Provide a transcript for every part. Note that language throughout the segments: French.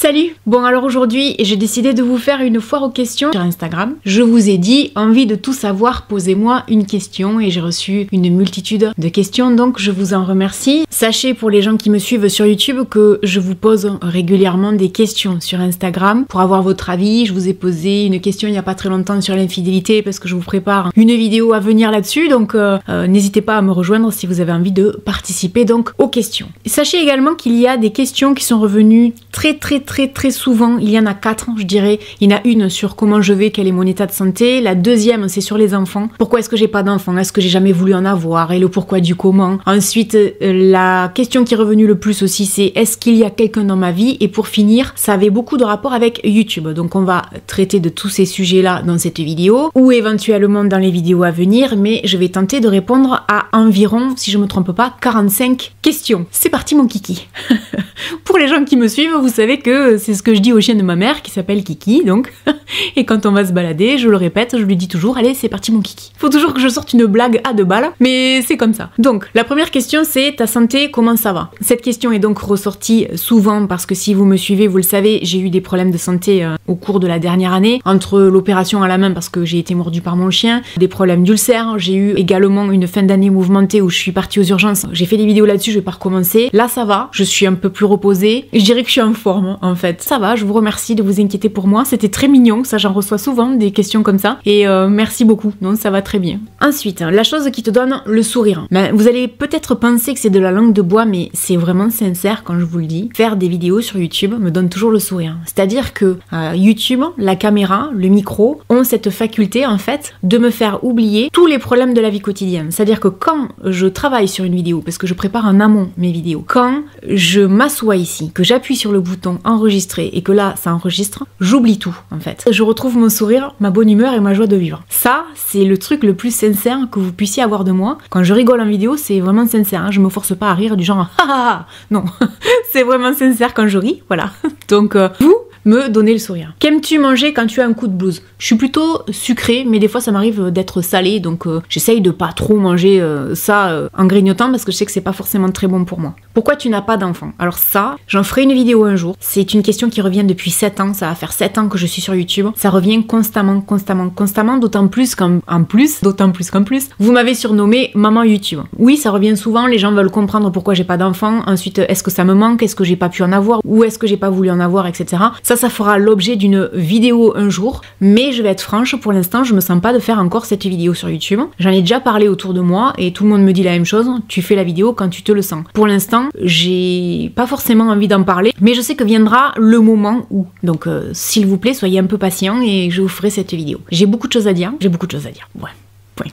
Salut! Bon alors aujourd'hui j'ai décidé de vous faire une foire aux questions sur Instagram. Je vous ai dit, envie de tout savoir, posez-moi une question et j'ai reçu une multitude de questions donc je vous en remercie. Sachez pour les gens qui me suivent sur YouTube que je vous pose régulièrement des questions sur Instagram pour avoir votre avis. Je vous ai posé une question il n'y a pas très longtemps sur l'infidélité parce que je vous prépare une vidéo à venir là-dessus donc n'hésitez pas à me rejoindre si vous avez envie de participer donc aux questions. Sachez également qu'il y a des questions qui sont revenues très souvent, il y en a 4 je dirais. Il y en a une sur comment je vais, quel est mon état de santé, la deuxième c'est sur les enfants, pourquoi est-ce que j'ai pas d'enfants, est-ce que j'ai jamais voulu en avoir et le pourquoi du comment. Ensuite la question qui est revenue le plus aussi c'est est-ce qu'il y a quelqu'un dans ma vie, et pour finir ça avait beaucoup de rapport avec YouTube, donc on va traiter de tous ces sujets là dans cette vidéo ou éventuellement dans les vidéos à venir, mais je vais tenter de répondre à environ, si je me trompe pas, 45 questions. C'est parti mon kiki. Pour les gens qui me suivent, vous savez que c'est ce que je dis au chien de ma mère qui s'appelle Kiki, donc. Et quand on va se balader, je le répète, je lui dis toujours, allez, c'est parti mon Kiki. Faut toujours que je sorte une blague à 2 balles, mais c'est comme ça. Donc, la première question, c'est ta santé, comment ça va? Cette question est donc ressortie souvent parce que si vous me suivez, vous le savez, j'ai eu des problèmes de santé au cours de la dernière année, entre l'opération à la main parce que j'ai été mordue par mon chien, des problèmes d'ulcères, j'ai eu également une fin d'année mouvementée où je suis partie aux urgences. J'ai fait des vidéos là-dessus, je vais pas recommencer. Là, ça va, je suis un peu plus reposée. Je dirais que je suis en forme, en fait. Ça va, je vous remercie de vous inquiéter pour moi. C'était très mignon, ça j'en reçois souvent des questions comme ça. Et merci beaucoup, donc ça va très bien. Ensuite, la chose qui te donne le sourire. Ben, vous allez peut-être penser que c'est de la langue de bois, mais c'est vraiment sincère quand je vous le dis. Faire des vidéos sur YouTube me donne toujours le sourire. C'est-à-dire que YouTube, la caméra, le micro, ont cette faculté, en fait, de me faire oublier tous les problèmes de la vie quotidienne. C'est-à-dire que quand je travaille sur une vidéo, parce que je prépare en amont mes vidéos, quand je m'assois ici, que j'appuie sur le bouton enregistrer et que là ça enregistre, j'oublie tout en fait. Je retrouve mon sourire, ma bonne humeur et ma joie de vivre. Ça, c'est le truc le plus sincère que vous puissiez avoir de moi. Quand je rigole en vidéo, c'est vraiment sincère, hein. Je me force pas à rire du genre ah non, c'est vraiment sincère quand je ris, voilà. Donc vous me donner le sourire. Qu'aimes-tu manger quand tu as un coup de blues? Je suis plutôt sucrée, mais des fois ça m'arrive d'être salée, donc j'essaye de pas trop manger ça en grignotant parce que je sais que c'est pas forcément très bon pour moi. Pourquoi tu n'as pas d'enfant? Alors ça, j'en ferai une vidéo un jour. C'est une question qui revient depuis 7 ans, ça va faire 7 ans que je suis sur YouTube. Ça revient constamment, d'autant plus qu'en plus, vous m'avez surnommé Maman YouTube. Oui, ça revient souvent, les gens veulent comprendre pourquoi j'ai pas d'enfant, ensuite est-ce que ça me manque, est-ce que j'ai pas pu en avoir, ou est-ce que j'ai pas voulu en avoir, etc. Ça fera l'objet d'une vidéo un jour, mais je vais être franche, pour l'instant je me sens pas de faire encore cette vidéo sur YouTube. J'en ai déjà parlé autour de moi et tout le monde me dit la même chose, tu fais la vidéo quand tu te le sens. Pour l'instant, j'ai pas forcément envie d'en parler, mais je sais que viendra le moment où. Donc s'il vous plaît, soyez un peu patient et je vous ferai cette vidéo. J'ai beaucoup de choses à dire, ouais, point.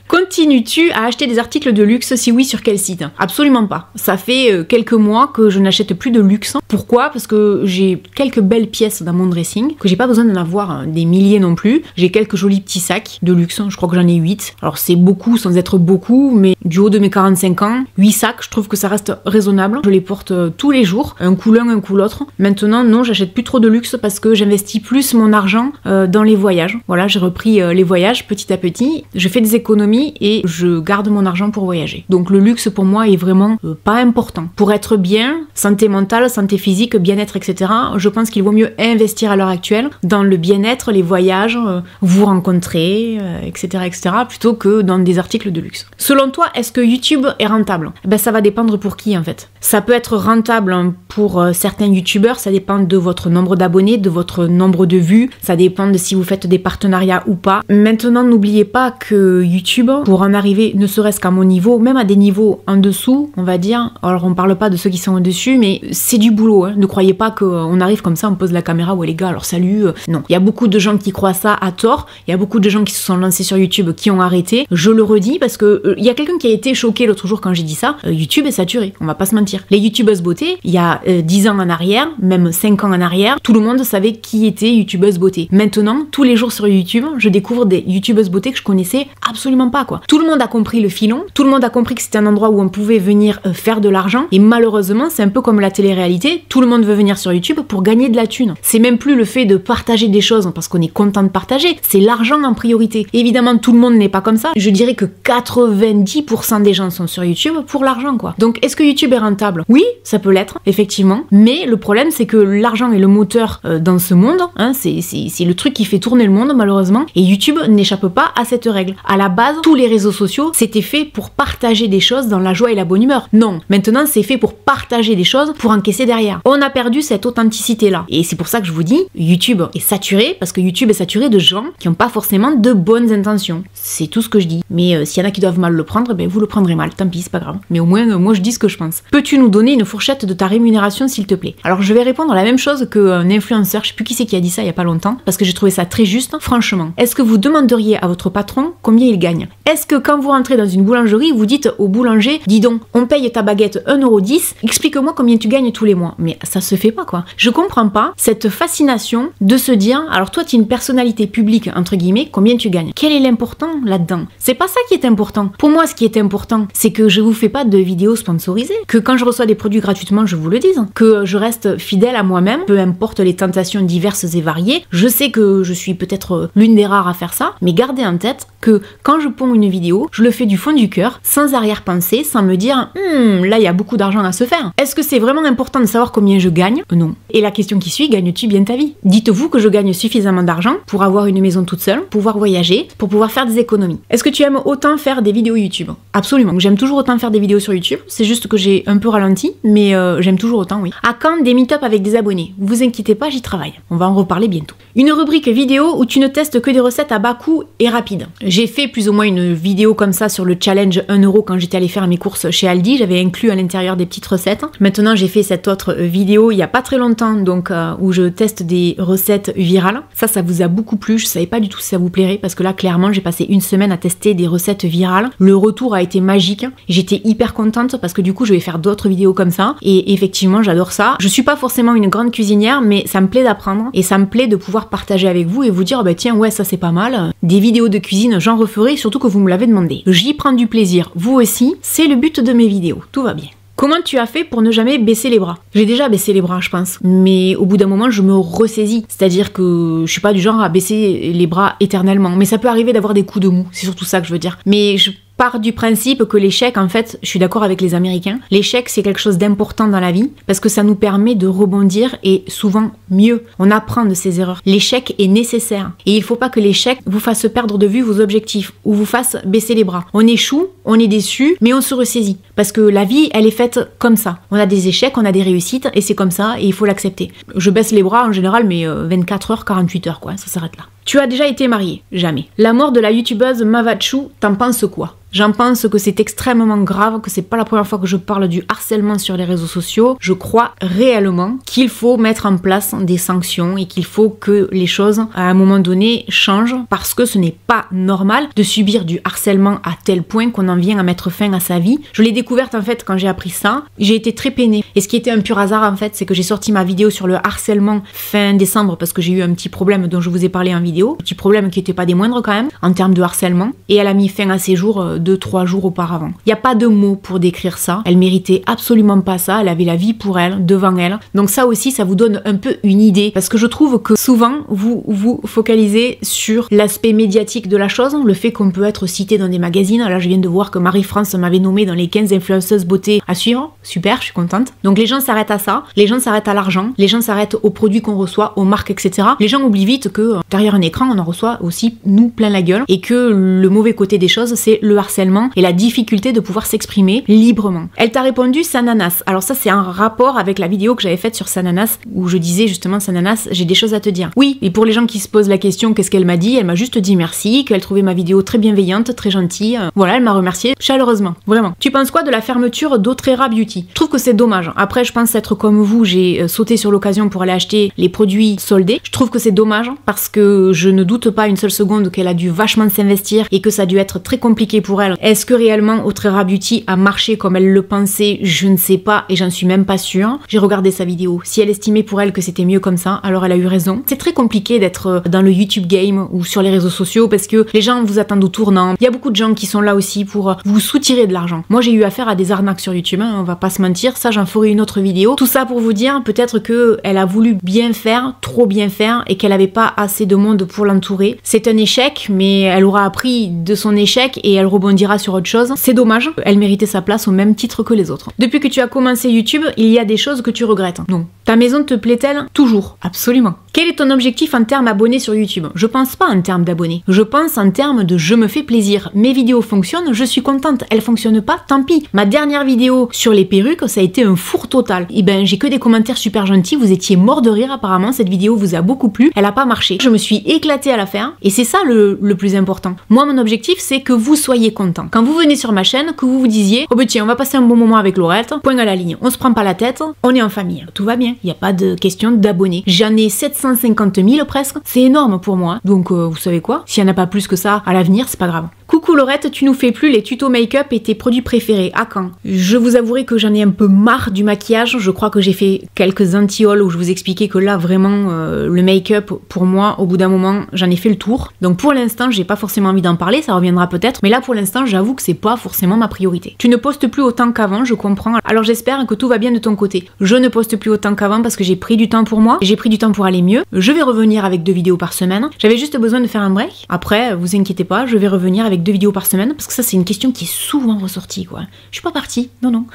Continues-tu à acheter des articles de luxe? Si oui, sur quel site? Absolument pas. Ça fait quelques mois que je n'achète plus de luxe. Pourquoi? Parce que j'ai quelques belles pièces dans mon dressing, que j'ai pas besoin d'en avoir des milliers non plus. J'ai quelques jolis petits sacs de luxe, je crois que j'en ai 8. Alors c'est beaucoup sans être beaucoup, mais du haut de mes 45 ans, 8 sacs, je trouve que ça reste raisonnable. Je les porte tous les jours, un coup l'un, un coup l'autre. Maintenant, non, j'achète plus trop de luxe parce que j'investis plus mon argent dans les voyages. Voilà, j'ai repris les voyages petit à petit. Je fais des économies et je garde mon argent pour voyager. Donc le luxe pour moi est vraiment pas important. Pour être bien, santé mentale, santé physique, bien-être, etc., je pense qu'il vaut mieux investir à l'heure actuelle dans le bien-être, les voyages, vous rencontrer, etc., plutôt que dans des articles de luxe. Selon toi, est-ce que YouTube est rentable? Ben ça va dépendre pour qui en fait. Ça peut être rentable pour certains youtubeurs, ça dépend de votre nombre d'abonnés, de votre nombre de vues, ça dépend de si vous faites des partenariats ou pas. Maintenant, n'oubliez pas que YouTube, pour en arriver ne serait-ce qu'à mon niveau, même à des niveaux en dessous, on va dire, alors on parle pas de ceux qui sont au-dessus, mais c'est du boulot, hein. Ne croyez pas qu'on arrive comme ça, on pose la caméra, ouais les gars, alors salut, non. Il y a beaucoup de gens qui croient ça à tort, il y a beaucoup de gens qui se sont lancés sur YouTube qui ont arrêté, je le redis parce que il y a quelqu'un qui a été choqué l'autre jour quand j'ai dit ça, YouTube est saturé, on va pas se mentir. Les youtubeuses beauté, il y a 10 ans en arrière, même 5 ans en arrière, tout le monde savait qui était youtubeuse beauté. Maintenant, tous les jours sur YouTube, je découvre des youtubeuses beauté que je connaissais absolument pas. pas quoi. Tout le monde a compris le filon, tout le monde a compris que c'était un endroit où on pouvait venir faire de l'argent, et malheureusement c'est un peu comme la télé-réalité, tout le monde veut venir sur YouTube pour gagner de la thune. C'est même plus le fait de partager des choses parce qu'on est content de partager, c'est l'argent en priorité. Évidemment tout le monde n'est pas comme ça, je dirais que 90% des gens sont sur YouTube pour l'argent quoi. Donc est-ce que YouTube est rentable? Oui, ça peut l'être, effectivement, mais le problème c'est que l'argent est le moteur dans ce monde, hein, c'est le truc qui fait tourner le monde malheureusement, et YouTube n'échappe pas à cette règle. À la base, tous les réseaux sociaux, c'était fait pour partager des choses dans la joie et la bonne humeur. Non, maintenant c'est fait pour partager des choses pour encaisser derrière. On a perdu cette authenticité là, et c'est pour ça que je vous dis, YouTube est saturé, parce que YouTube est saturé de gens qui n'ont pas forcément de bonnes intentions. C'est tout ce que je dis. Mais s'il y en a qui doivent mal le prendre, ben vous le prendrez mal, tant pis, c'est pas grave. Mais au moins, moi je dis ce que je pense. Peux-tu nous donner une fourchette de ta rémunération s'il te plaît? Alors je vais répondre la même chose qu'un influenceur, je sais plus qui c'est qui a dit ça il y a pas longtemps, parce que j'ai trouvé ça très juste. Franchement, est-ce que vous demanderiez à votre patron combien il gagne? Est-ce que quand vous rentrez dans une boulangerie, vous dites au boulanger, dis donc, on paye ta baguette 1,10€, explique-moi combien tu gagnes tous les mois? Mais ça se fait pas quoi. Je comprends pas cette fascination de se dire, alors toi tu es une personnalité publique, entre guillemets, combien tu gagnes? Quel est l'important là-dedans? C'est pas ça qui est important. Pour moi, ce qui est important, c'est que je vous fais pas de vidéos sponsorisées, que quand je reçois des produits gratuitement, je vous le dise, que je reste fidèle à moi-même, peu importe les tentations diverses et variées. Je sais que je suis peut-être l'une des rares à faire ça, mais gardez en tête que quand je ponds une vidéo, je le fais du fond du cœur, sans arrière-pensée, sans me dire là il y a beaucoup d'argent à se faire. Est-ce que c'est vraiment important de savoir combien je gagne? Non. Et la question qui suit, gagnes-tu bien ta vie? Dites-vous que je gagne suffisamment d'argent pour avoir une maison toute seule, pouvoir voyager, pour pouvoir faire des économies. Est-ce que tu aimes autant faire des vidéos YouTube? Absolument. J'aime toujours autant faire des vidéos sur YouTube, c'est juste que j'ai un peu ralenti, mais j'aime toujours autant, oui. À quand des meet-up avec des abonnés? Vous inquiétez pas, j'y travaille. On va en reparler bientôt. Une rubrique vidéo où tu ne testes que des recettes à bas coût et rapides. J'ai fait plus ou moins une vidéo comme ça sur le challenge 1€ quand j'étais allée faire mes courses chez Aldi. J'avais inclus à l'intérieur des petites recettes. Maintenant, j'ai fait cette autre vidéo il y a pas très longtemps, donc où je teste des recettes virales. Ça vous a beaucoup plu. Je savais pas du tout si ça vous plairait parce que là, clairement, j'ai passé une semaine à tester des recettes virales. Le retour a été magique. J'étais hyper contente parce que du coup, je vais faire d'autres vidéos comme ça. Et effectivement, j'adore ça. Je suis pas forcément une grande cuisinière, mais ça me plaît d'apprendre et ça me plaît de pouvoir partager avec vous et vous dire bah tiens ouais ça c'est pas mal. Des vidéos de cuisine, j'en referai, surtout que vous me l'avez demandé. J'y prends du plaisir, vous aussi, c'est le but de mes vidéos. Tout va bien. Comment tu as fait pour ne jamais baisser les bras? J'ai déjà baissé les bras, je pense. Mais au bout d'un moment, je me ressaisis. C'est-à-dire que je suis pas du genre à baisser les bras éternellement. Mais ça peut arriver d'avoir des coups de mou. C'est surtout ça que je veux dire. Mais je pars du principe que l'échec, en fait, je suis d'accord avec les Américains, l'échec c'est quelque chose d'important dans la vie parce que ça nous permet de rebondir et souvent mieux. On apprend de ses erreurs. L'échec est nécessaire et il faut pas que l'échec vous fasse perdre de vue vos objectifs ou vous fasse baisser les bras. On échoue, on est déçu, mais on se ressaisit parce que la vie, elle est faite comme ça. On a des échecs, on a des réussites et c'est comme ça et il faut l'accepter. Je baisse les bras en général, mais 24 heures, 48 heures, quoi, ça s'arrête là. Tu as déjà été marié? Jamais. La mort de la youtubeuse Mavachu, t'en penses quoi? J'en pense que c'est extrêmement grave, que c'est pas la première fois que je parle du harcèlement sur les réseaux sociaux. Je crois réellement qu'il faut mettre en place des sanctions et qu'il faut que les choses, à un moment donné, changent parce que ce n'est pas normal de subir du harcèlement à tel point qu'on en vient à mettre fin à sa vie. Je l'ai découverte en fait quand j'ai appris ça. J'ai été très peinée. Et ce qui était un pur hasard en fait, c'est que j'ai sorti ma vidéo sur le harcèlement fin décembre parce que j'ai eu un petit problème dont je vous ai parlé en vidéo. Un petit problème qui était pas des moindres quand même, en termes de harcèlement. Et elle a mis fin à ses jours 2-3 jours auparavant. Il n'y a pas de mots pour décrire ça. Elle méritait absolument pas ça. Elle avait la vie pour elle, devant elle. Donc ça aussi, ça vous donne un peu une idée. Parce que je trouve que souvent, vous vous focalisez sur l'aspect médiatique de la chose, le fait qu'on peut être cité dans des magazines. Là, je viens de voir que Marie-France m'avait nommé dans les 15 influenceuses beauté à suivre. Super, je suis contente. Donc les gens s'arrêtent à ça. Les gens s'arrêtent à l'argent. Les gens s'arrêtent aux produits qu'on reçoit, aux marques, etc. Les gens oublient vite que derrière un écran, on en reçoit aussi, nous, plein la gueule. Et que le mauvais côté des choses, c'est le harcèlement et la difficulté de pouvoir s'exprimer librement. Elle t'a répondu Sananas. Alors ça, c'est un rapport avec la vidéo que j'avais faite sur Sananas, où je disais justement Sananas, j'ai des choses à te dire. Oui, et pour les gens qui se posent la question, qu'est-ce qu'elle m'a dit? Elle m'a juste dit merci, qu'elle trouvait ma vidéo très bienveillante, très gentille. Voilà, elle m'a remercié chaleureusement, vraiment. Tu penses quoi de la fermeture d'Otrera Beauty? Je trouve que c'est dommage. Après, je pense être comme vous, j'ai sauté sur l'occasion pour aller acheter les produits soldés. Je trouve que c'est dommage parce que je ne doute pas une seule seconde qu'elle a dû vachement s'investir et que ça a dû être très compliqué pour elle. Est-ce que réellement Autrera Beauty a marché comme elle le pensait? Je ne sais pas et j'en suis même pas sûre. J'ai regardé sa vidéo. Si elle estimait pour elle que c'était mieux comme ça, alors elle a eu raison. C'est très compliqué d'être dans le YouTube game ou sur les réseaux sociaux parce que les gens vous attendent au tournant. Il y a beaucoup de gens qui sont là aussi pour vous soutirer de l'argent. Moi j'ai eu affaire à des arnaques sur YouTube, hein, on va pas se mentir, ça j'en ferai une autre vidéo. Tout ça pour vous dire peut-être que elle a voulu bien faire, trop bien faire et qu'elle avait pas assez de monde pour l'entourer. C'est un échec mais elle aura appris de son échec et elle rebondira sur autre chose. C'est dommage, elle méritait sa place au même titre que les autres. Depuis que tu as commencé YouTube, il y a des choses que tu regrettes? Non. Ta maison te plaît-elle? Toujours. Absolument. Quel est ton objectif en termes abonnés sur YouTube? Je pense pas en termes d'abonnés. Je pense en termes de je me fais plaisir. Mes vidéos fonctionnent, je suis contente. Elles fonctionnent pas, tant pis. Ma dernière vidéo sur les perruques, ça a été un four total. Et ben, j'ai que des commentaires super gentils. Vous étiez morts de rire apparemment. Cette vidéo vous a beaucoup plu. Elle a pas marché. Je me suis éclatée à la faire. Et c'est ça le plus important. Moi, mon objectif, c'est que vous soyez contents. Quand vous venez sur ma chaîne, que vous vous disiez, oh ben tiens, on va passer un bon moment avec Laurette. Point à la ligne. On se prend pas la tête. On est en famille. Tout va bien. Il n'y a pas de question d'abonnés. J'en ai 750 000 presque. C'est énorme pour moi. Donc, vous savez quoi? S'il n'y en a pas plus que ça à l'avenir, c'est pas grave. Coucou Laurette, tu nous fais plus les tutos make-up et tes produits préférés. À quand? Je vous avouerai que j'en ai un peu marre du maquillage. Je crois que j'ai fait quelques anti-hauls où je vous expliquais que là, vraiment, le make-up, pour moi, au bout d'un moment, j'en ai fait le tour. Donc pour l'instant, j'ai pas forcément envie d'en parler, ça reviendra peut-être. Mais là, pour l'instant, j'avoue que c'est pas forcément ma priorité. Tu ne postes plus autant qu'avant, je comprends. Alors j'espère que tout va bien de ton côté. Je ne poste plus autant qu'avant parce que j'ai pris du temps pour moi. J'ai pris du temps pour aller mieux. Je vais revenir avec 2 vidéos par semaine. J'avais juste besoin de faire un break. Après, vous inquiétez pas, je vais revenir avec 2 vidéos par semaine parce que ça, c'est une question qui est souvent ressortie, quoi. Je suis pas partie, non.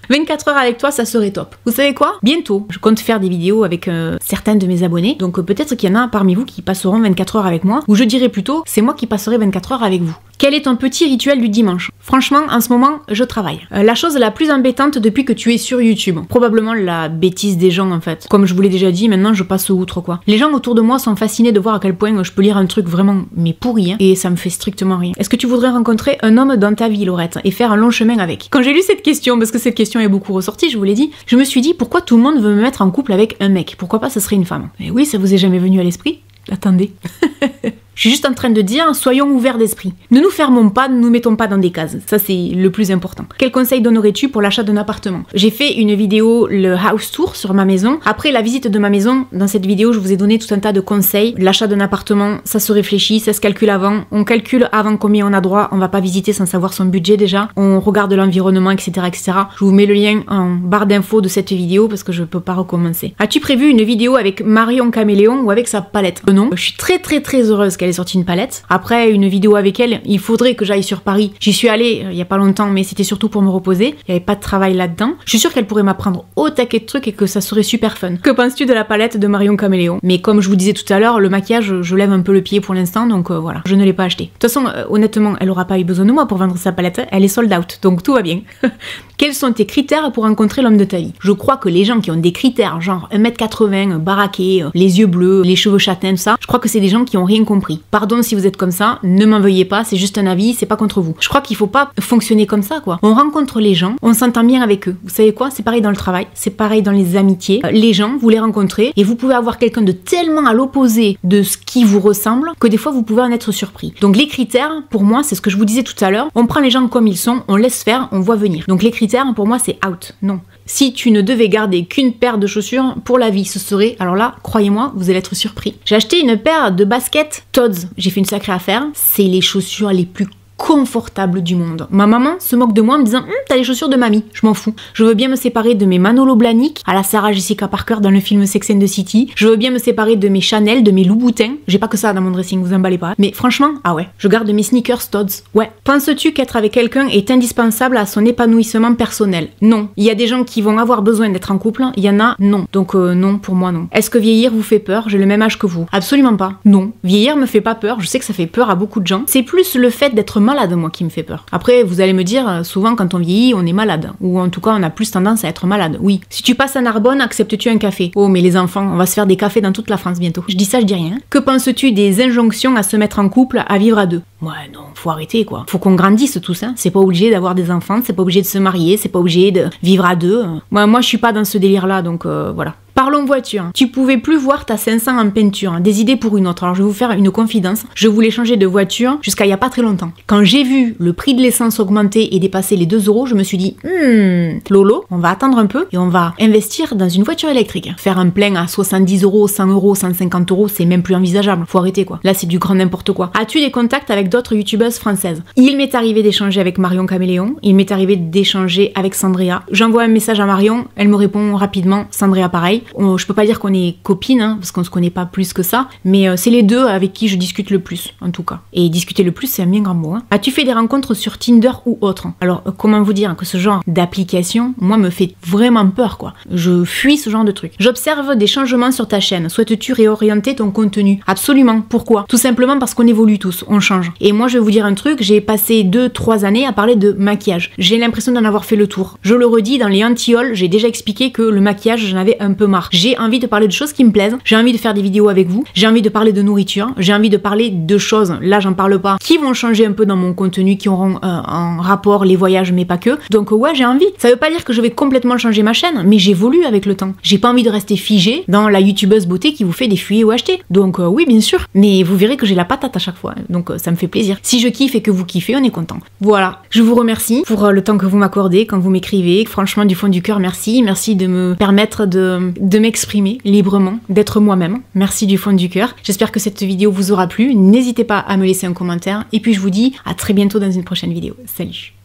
24 heures avec toi, ça serait top. Vous savez quoi? Bientôt, je compte faire des vidéos avec certains de mes abonnés. Donc peut-être qu'il y en a parmi vous qui passeront 24 heures avec moi. Ou je dirais plutôt, c'est moi qui passerai 24 heures avec vous. Quel est ton petit rituel du dimanche? Franchement, en ce moment, je travaille. La chose la plus embêtante depuis que tu es sur YouTube, probablement la bêtise des gens en fait. Comme je vous l'ai déjà dit, maintenant je passe outre quoi. Les gens autour de moi sont fascinés de voir à quel point je peux lire un truc vraiment mais pourri, hein, et ça me fait strictement rien. Est-ce que tu voudrais rencontrer un homme dans ta vie, Laurette, et faire un long chemin avec? Quand j'ai lu cette question, parce que cette question est beaucoup ressortie, je vous l'ai dit, je me suis dit pourquoi tout le monde veut me mettre en couple avec un mec? Pourquoi pas ça serait une femme? Et oui, ça vous est jamais venu à l'esprit? Attendez. Je suis juste en train de dire, soyons ouverts d'esprit. Ne nous fermons pas, ne nous mettons pas dans des cases. Ça, c'est le plus important. Quel conseil donnerais-tu pour l'achat d'un appartement? J'ai fait une vidéo, le house tour sur ma maison. Après la visite de ma maison, dans cette vidéo, je vous ai donné tout un tas de conseils. L'achat d'un appartement, ça se réfléchit, ça se calcule avant. On calcule avant combien on a droit. On va pas visiter sans savoir son budget déjà. On regarde l'environnement, etc., etc. Je vous mets le lien en barre d'infos de cette vidéo parce que je peux pas recommencer. As-tu prévu une vidéo avec Marion Caméléon ou avec sa palette? Non. Je suis très heureuse qu'elle ait sorti une palette. Après, une vidéo avec elle, il faudrait que j'aille sur Paris. J'y suis allée il y a pas longtemps, mais c'était surtout pour me reposer. Il y avait pas de travail là-dedans. Je suis sûre qu'elle pourrait m'apprendre au taquet de trucs et que ça serait super fun. Que penses-tu de la palette de Marion Caméléon? Mais comme je vous disais tout à l'heure, le maquillage, je lève un peu le pied pour l'instant, donc voilà, je ne l'ai pas acheté. De toute façon, honnêtement, elle aura pas eu besoin de moi pour vendre sa palette. Elle est sold out, donc tout va bien. Quels sont tes critères pour rencontrer l'homme de ta vie? Je crois que les gens qui ont des critères, genre 1m80, baraqué, les yeux bleus, les cheveux châtains, tout ça, je crois que c'est des gens qui ont rien compris. Pardon si vous êtes comme ça, ne m'en veuillez pas, c'est juste un avis, c'est pas contre vous. Je crois qu'il faut pas fonctionner comme ça, quoi. On rencontre les gens, on s'entend bien avec eux. Vous savez quoi? C'est pareil dans le travail, c'est pareil dans les amitiés. Les gens, vous les rencontrez et vous pouvez avoir quelqu'un de tellement à l'opposé de ce qui vous ressemble que des fois vous pouvez en être surpris. Donc les critères, pour moi, c'est ce que je vous disais tout à l'heure, on prend les gens comme ils sont, on laisse faire, on voit venir. Donc les critères, pour moi, c'est out. Non. Si tu ne devais garder qu'une paire de chaussures pour la vie, ce serait, alors là, croyez-moi, vous allez être surpris. J'ai acheté une paire de baskets Tod's. J'ai fait une sacrée affaire. C'est les chaussures les plus confortable du monde. Ma maman se moque de moi en me disant t'as les chaussures de mamie, je m'en fous. Je veux bien me séparer de mes Manolo Blahnik à la Sarah Jessica Parker dans le film Sex and the City. Je veux bien me séparer de mes Chanel, de mes Louboutins. J'ai pas que ça dans mon dressing, vous emballez pas. Mais franchement, ah ouais, je garde mes sneakers Tod's. Ouais. Penses-tu qu'être avec quelqu'un est indispensable à son épanouissement personnel? Non. Il y a des gens qui vont avoir besoin d'être en couple, il y en a non. Donc non, pour moi non. Est-ce que vieillir vous fait peur? J'ai le même âge que vous. Absolument pas. Non. Vieillir me fait pas peur, je sais que ça fait peur à beaucoup de gens. C'est plus le fait d'être malade, moi, qui me fait peur. Après, vous allez me dire, souvent quand on vieillit, on est malade. Ou en tout cas, on a plus tendance à être malade. Oui. Si tu passes à Narbonne, acceptes-tu un café? Oh, mais les enfants, on va se faire des cafés dans toute la France bientôt. Je dis ça, je dis rien. Que penses-tu des injonctions à se mettre en couple, à vivre à deux? Ouais, non, faut arrêter, quoi. Faut qu'on grandisse tous, hein. C'est pas obligé d'avoir des enfants, c'est pas obligé de se marier, c'est pas obligé de vivre à deux. Moi, je suis pas dans ce délire-là, donc voilà. Parlons voiture. Tu pouvais plus voir ta 500 en peinture. Des idées pour une autre. Alors je vais vous faire une confidence. Je voulais changer de voiture jusqu'à il y a pas très longtemps. Quand j'ai vu le prix de l'essence augmenter et dépasser les 2 €, je me suis dit, Lolo, on va attendre un peu et on va investir dans une voiture électrique. Faire un plein à 70 €, 100 €, 150 €, c'est même plus envisageable. Faut arrêter quoi. Là, c'est du grand n'importe quoi. As-tu des contacts avec d'autres youtubeuses françaises? Il m'est arrivé d'échanger avec Marion Caméléon. Il m'est arrivé d'échanger avec Sandria. J'envoie un message à Marion. Elle me répond rapidement. Sandria, pareil. Je peux pas dire qu'on est copines, hein, parce qu'on se connaît pas plus que ça. Mais c'est les deux avec qui je discute le plus, en tout cas. Et discuter le plus, c'est un bien grand mot. Hein. As-tu fait des rencontres sur Tinder ou autre? Alors, comment vous dire que ce genre d'application, moi, me fait vraiment peur, quoi. Je fuis ce genre de truc. J'observe des changements sur ta chaîne. Souhaites-tu réorienter ton contenu? Absolument. Pourquoi? Tout simplement parce qu'on évolue tous, on change. Et moi, je vais vous dire un truc, j'ai passé 2-3 années à parler de maquillage. J'ai l'impression d'en avoir fait le tour. Je le redis, dans les anti-hauls, j'ai déjà expliqué que le maquillage, j'en avais un peu marre. J'ai envie de parler de choses qui me plaisent, j'ai envie de faire des vidéos avec vous, j'ai envie de parler de nourriture, j'ai envie de parler de choses, là j'en parle pas, qui vont changer un peu dans mon contenu, qui auront en rapport les voyages, mais pas que. Donc ouais, j'ai envie. Ça veut pas dire que je vais complètement changer ma chaîne, mais j'évolue avec le temps. J'ai pas envie de rester figée dans la youtubeuse beauté qui vous fait des fuyers ou acheter. Donc oui, bien sûr. Mais vous verrez que j'ai la patate à chaque fois. Donc ça me fait plaisir. Si je kiffe et que vous kiffez, on est content. Voilà. Je vous remercie pour le temps que vous m'accordez quand vous m'écrivez. Franchement, du fond du cœur, merci. Merci de me permettre de m'exprimer librement, d'être moi-même. Merci du fond du cœur. J'espère que cette vidéo vous aura plu. N'hésitez pas à me laisser un commentaire. Et puis je vous dis à très bientôt dans une prochaine vidéo. Salut!